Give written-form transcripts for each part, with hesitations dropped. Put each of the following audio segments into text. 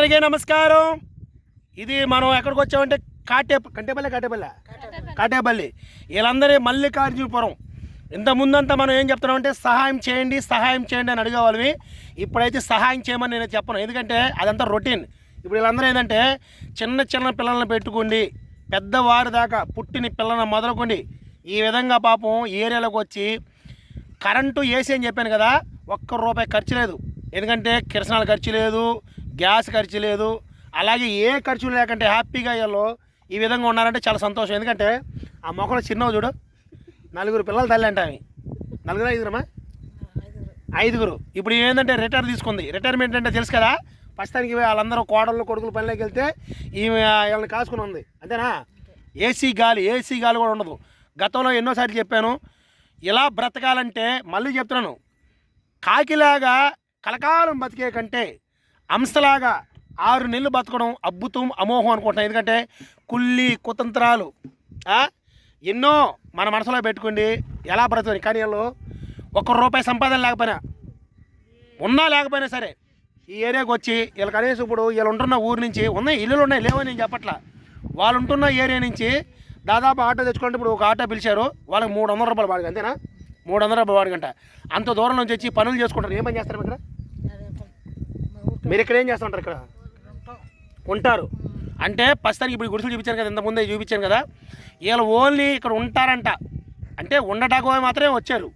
అందరికీ నమస్కారం. ఇది మనం ఎక్కడికి వచ్చామంటే కాటేపల్లి వీళ్ళందరి మల్లికార్జునపురం. ఇంత ముందంతా మనం ఏం చెప్తున్నామంటే సహాయం చేయండి అని అడిగేవాళ్ళవి. ఇప్పుడైతే సహాయం చేయమని నేను చెప్పను, ఎందుకంటే అదంతా రొటీన్. ఇప్పుడు వీళ్ళందరూ ఏంటంటే చిన్న పిల్లల్ని పెట్టుకోండి, పెద్దవారి దాకా పుట్టిన పిల్లలను మొదలుకోండి ఈ విధంగా పాపం ఏరియాలోకి వచ్చి కరెంటు ఏసీ అని చెప్పాను కదా, ₹1 ఖర్చు లేదు. ఎందుకంటే కిరసనాలు ఖర్చు లేదు, గ్యాస్ ఖర్చు లేదు, అలాగే ఏ ఖర్చు లేకంటే హ్యాపీగా వీళ్ళు ఈ విధంగా ఉన్నారంటే చాలా సంతోషం. ఎందుకంటే ఆ మొక్కలు చిన్నవి చూడు, 4 పిల్లలు తల్లి అంటే అవి 4 5 5. ఇప్పుడు ఏంటంటే రిటైర్మెంట్ అంటే తెలుసు కదా, ప్రస్తుతానికి వాళ్ళందరూ కోడళ్ళు కొడుకులు పనిలోకి వెళ్తే ఈమె వీళ్ళని కాసుకుని ఉంది అంతేనా. ఏసీ గాలి కూడా ఉండదు. గతంలో ఎన్నోసార్లు చెప్పాను, ఇలా బ్రతకాలంటే మళ్ళీ చెప్తున్నాను, కాకిలాగా కలకాలం బతికే కంటే అంశలాగా 6 నెలలు బతకడం అద్భుతం అమోహం అనుకుంటున్నాను. ఎందుకంటే కుళ్ళి కుతంత్రాలు ఎన్నో మన మనసులో పెట్టుకోండి ఎలా బ్రతకని. కానీ వీళ్ళు ₹1 సంపాదన లేకపోయినా సరే ఈ ఏరియాకి వచ్చి వీళ్ళు కనీసం ఇప్పుడు వీళ్ళు ఉంటున్న ఊరు నుంచి ఉన్నాయి ఇల్లులు ఉన్నాయి లేవని నేను చెప్పట్లా, వాళ్ళు ఉంటున్న ఏరియా నుంచి దాదాపు ఆటో తెచ్చుకుంటే ఇప్పుడు ఒక ఆటో పిలిచారు వాళ్ళకి ₹300 బాడుగ, అంతేనా? ₹300 బాడుగంట. అంత దూరం నుంచి వచ్చి పనులు చేసుకుంటారు. ఏం పని చేస్తారు ఇక్కడ? మీరు ఇక్కడ ఏం చేస్తుంటారు? ఇక్కడ ఉంటారు అంటే ప్రస్తుతానికి ఇప్పుడు గుడిసెలు చూపించాను కదా, ఇంతకుముందే చూపించాను కదా, వీళ్ళు ఓన్లీ ఇక్కడ ఉంటారంట. అంటే ఉండటానికి మాత్రమే వచ్చారు.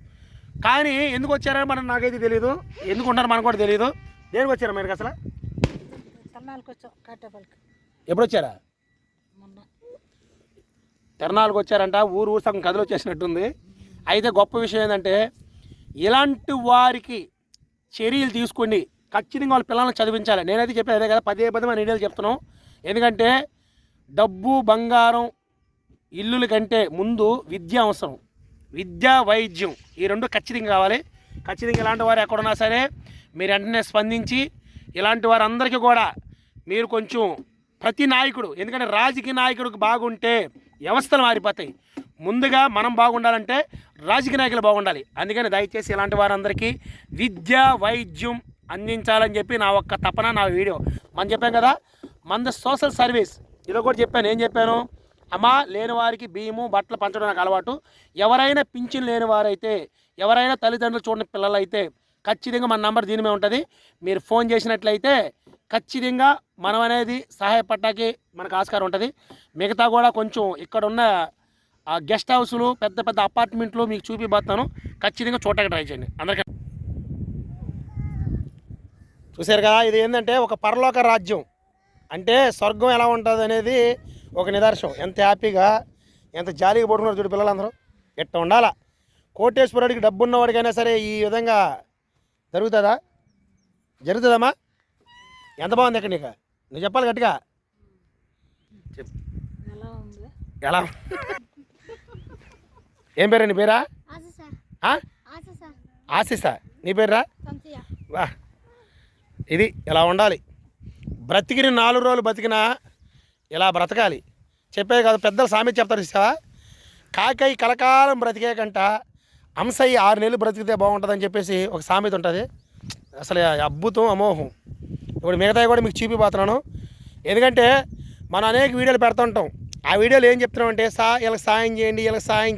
కానీ ఎందుకు వచ్చారని మనం నాకైతే తెలియదు, ఎందుకు ఉంటారో మనకు కూడా తెలియదు. దేనికి వచ్చారా మీరు అసలు? ఎప్పుడు వచ్చారా? తిరణాలకు వచ్చారంట. ఊరు సగం కథలు వచ్చేసినట్టుంది. అయితే గొప్ప విషయం ఏంటంటే ఇలాంటి వారికి చర్యలు తీసుకోండి, ఖచ్చితంగా వాళ్ళ పిల్లల్ని చదివించాలి. నేనైతే చెప్పేది అదే కదా, పదే మన ఇండియాలో చెప్తున్నాం. ఎందుకంటే డబ్బు బంగారం ఇల్లుల కంటే ముందు విద్య అవసరం. విద్య వైద్యం ఈ 2 ఖచ్చితంగా కావాలి. ఖచ్చితంగా ఇలాంటి వారు ఎక్కడున్నా సరే మీరు వెంటనే స్పందించి ఇలాంటి వారందరికీ కూడా మీరు కొంచెం ప్రతి నాయకుడు, ఎందుకంటే రాజకీయ నాయకుడికి బాగుంటే వ్యవస్థలు మారిపోతాయి. ముందుగా మనం బాగుండాలంటే రాజకీయ నాయకులు బాగుండాలి. అందుకని దయచేసి ఇలాంటి వారందరికీ విద్య వైద్యం అందించాలని చెప్పి నా ఒక్క తపన, నా వీడియో. మనం చెప్పాం కదా మన సోషల్ సర్వీస్, ఇలా కూడా చెప్పాను. ఏం చెప్పాను? అమ్మా లేని వారికి బియ్యము బట్టలు పంచడం నాకు అలవాటు. ఎవరైనా పింఛన్ లేని వారైతే, ఎవరైనా తల్లిదండ్రులు చూడని పిల్లలు అయితే ఖచ్చితంగా మన నంబర్ దీని మీద ఉంటుంది. మీరు ఫోన్ చేసినట్లయితే ఖచ్చితంగా మనం అనేది సహాయపడటానికి మనకు ఆస్కారం ఉంటుంది. మిగతా కూడా కొంచెం ఇక్కడ ఉన్న గెస్ట్ హౌస్లు పెద్ద అపార్ట్మెంట్లు మీకు చూపిపోతాను. ఖచ్చితంగా చూడటానికి ట్రై చేయండి. అందరికీ చూశారు కదా, ఇది ఏంటంటే ఒక పరలోక రాజ్యం. అంటే స్వర్గం ఎలా ఉంటుంది అనేది ఒక నిదర్శనం. ఎంత హ్యాపీగా ఎంత జాలీగా పడుకున్నారు చూడు పిల్లలందరూ. ఎట్ట ఉండాలా. కోటేశ్వరుడికి డబ్బు ఉన్నవాడికైనా సరే ఈ విధంగా జరుగుతుందమ్మా. ఎంత బాగుంది ఇక్కడ నీకు? నువ్వు చెప్పాలి గట్టిగా. ఎలా? ఏం పేరా నీ పేరా? ఆశీసా నీ పేరా? వా, ఇది ఇలా ఉండాలి. బ్రతికిన 4 రోజులు బతికినా ఇలా బ్రతకాలి. చెప్పే కాదు, పెద్దలు సామెత చెప్తారు ఇస్తావా, కాకై కలకాలం బ్రతికే కంట అంశయ్య 6 నెలలు బ్రతికితే బాగుంటుందని చెప్పేసి ఒక సామెత ఉంటుంది. అసలు అద్భుతం అమోహం. ఇప్పుడు మిగతాయి కూడా మీకు చూపిపోతున్నాను. ఎందుకంటే మనం అనేక వీడియోలు పెడుతుంటాం. ఆ వీడియోలు ఏం చెప్తున్నామంటే వీళ్ళకి సాయం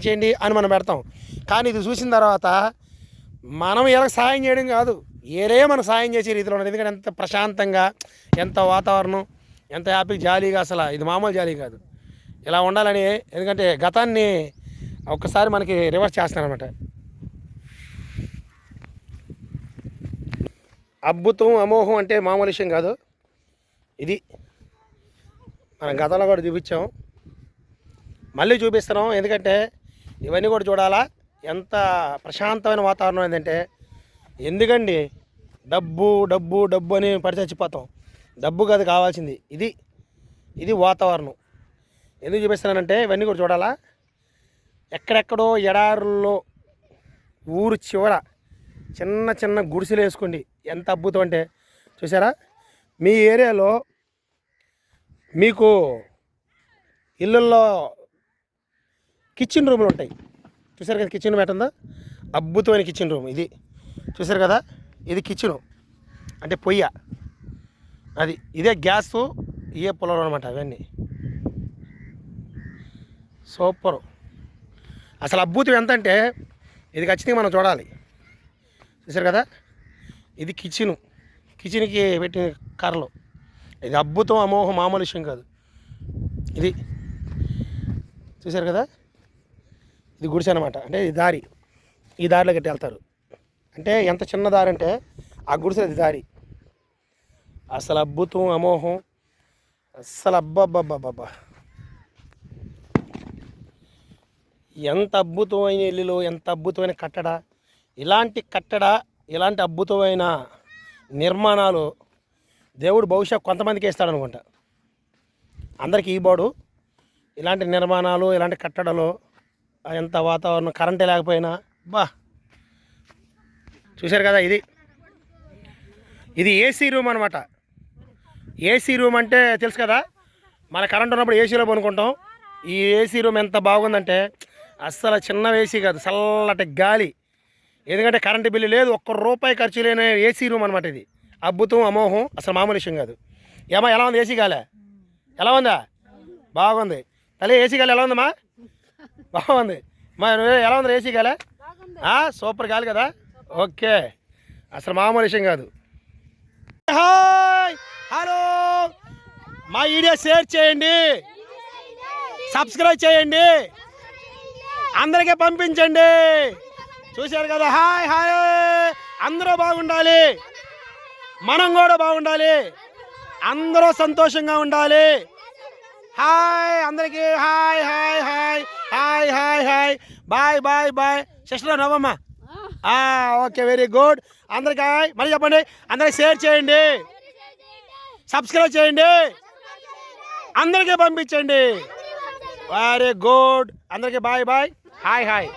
చేయండి అని మనం పెడతాం. కానీ ఇది చూసిన తర్వాత మనం వీళ్ళకి సాయం చేయడం కాదు, మనం సాయం చేసే రీతిలో ఉన్నది. ఎందుకంటే ఎంత ప్రశాంతంగా, ఎంత వాతావరణం, ఎంత హ్యాపీగా, జాలీగా, అసలు ఇది మామూలు జాలీ కాదు. ఇలా ఉండాలని, ఎందుకంటే గతాన్ని ఒక్కసారి మనకి రివర్స్ చేస్తున్నారనమాట. అద్భుతం అమోహం అంటే మామూలు విషయం కాదు. ఇది మనం గతంలో కూడా చూపించాం, మళ్ళీ చూపిస్తున్నాం. ఎందుకంటే ఇవన్నీ కూడా చూడాలా. ఎంత ప్రశాంతమైన వాతావరణం ఏంటంటే, ఎందుకండి డబ్బు అని పడి చచ్చిపోతాం. డబ్బు కాదు కావాల్సింది, ఇది వాతావరణం. ఎందుకు చూపిస్తున్నానంటే ఇవన్నీ కూడా చూడాలా. ఎక్కడెక్కడో ఎడారుల్లో ఊరు చివర చిన్న గుడిసెలు వేసుకోండి. ఎంత అద్భుతం అంటే చూసారా, మీ ఏరియాలో మీకు ఇళ్ళల్లో కిచెన్ రూమ్లు ఉంటాయి. చూసారు కదా కిచెన్ రూమ్ ఎట్టుందో, అద్భుతమైన కిచెన్ రూమ్ ఇది. చూసారు కదా, ఇది కిచెను అంటే పొయ్య. అది ఇదే గ్యాస్, ఇదే పుల్లలు అనమాట అవన్నీ. సూపరు. అసలు అద్భుతం ఎంత అంటే ఇది ఖచ్చితంగా మనం చూడాలి. చూసారు కదా, ఇది కిచెన్కి పెట్టిన కర్రలు. ఇది అద్భుతం, అమోహం, మామూలు విషయం కాదు ఇది. చూసారు కదా, ఇది గుడిసె అనమాట. అంటే ఈ దారి, ఈ దారిలో గట్టి వెళ్తారు. అంటే ఎంత చిన్న దారి అంటే ఆ గుడిసె అది దారి. అసలు అద్భుతం, అమోహం, అస్సలు అబ్బబ్బబ్బబ్బబ్బా, ఎంత అద్భుతమైన ఇల్లులు, ఎంత అద్భుతమైన కట్టడ. ఇలాంటి అద్భుతమైన నిర్మాణాలు దేవుడు బహుశా కొంతమందికి ఇస్తాడనుకుంటా, అందరికీ ఇవ్వడు. ఇలాంటి నిర్మాణాలు, ఇలాంటి కట్టడాలు, ఎంత వాతావరణం, కరెంటే లేకపోయినా బా. చూశారు కదా, ఇది ఏసీ రూమ్ అనమాట. ఏసీ రూమ్ అంటే తెలుసు కదా, మన కరెంట్ ఉన్నప్పుడు ఏసీలో పనుకుంటాం. ఈ ఏసీ రూమ్ ఎంత బాగుందంటే అస్సలు చిన్న ఏసీ కాదు, చల్లటి గాలి. ఎందుకంటే కరెంటు బిల్లు లేదు, ₹1 ఖర్చు లేని ఏసీ రూమ్ అనమాట ఇది. అద్భుతం, అమోహం, అసలు మామూలు విషయం కాదు. ఏమా ఎలా ఉంది ఏసీ గాలే? ఎలా ఉందా? బాగుంది. తల్లి ఏసీ గాలి ఎలా ఉందమ్మా? బాగుంది. మా ఎలా ఉంది ఏసీ గాలే? సూపర్ గాలి కదా. ఓకే, అసలు మామూలు విషయం కాదు. హాయ్, హలో, మా వీడియో షేర్ చేయండి, సబ్స్క్రైబ్ చేయండి, అందరికీ పంపించండి. చూశారు కదా, హాయ్ హాయ్, అందరూ బాగుండాలి, మనం కూడా బాగుండాలి, అందరూ సంతోషంగా ఉండాలి. హాయ్ అందరికీ, hi hi hi hi hi hi, bye bye bye. Sister నవ్వమ్మా. Okay, very good. అందరికీ హాయ్ మళ్ళీ చెప్పండి. అందరికి షేర్ చేయండి, సబ్స్క్రైబ్ చేయండి, అందరికీ పంపించండి. Very good. అందరికీ బాయ్ బాయ్, హాయ్ హాయ్.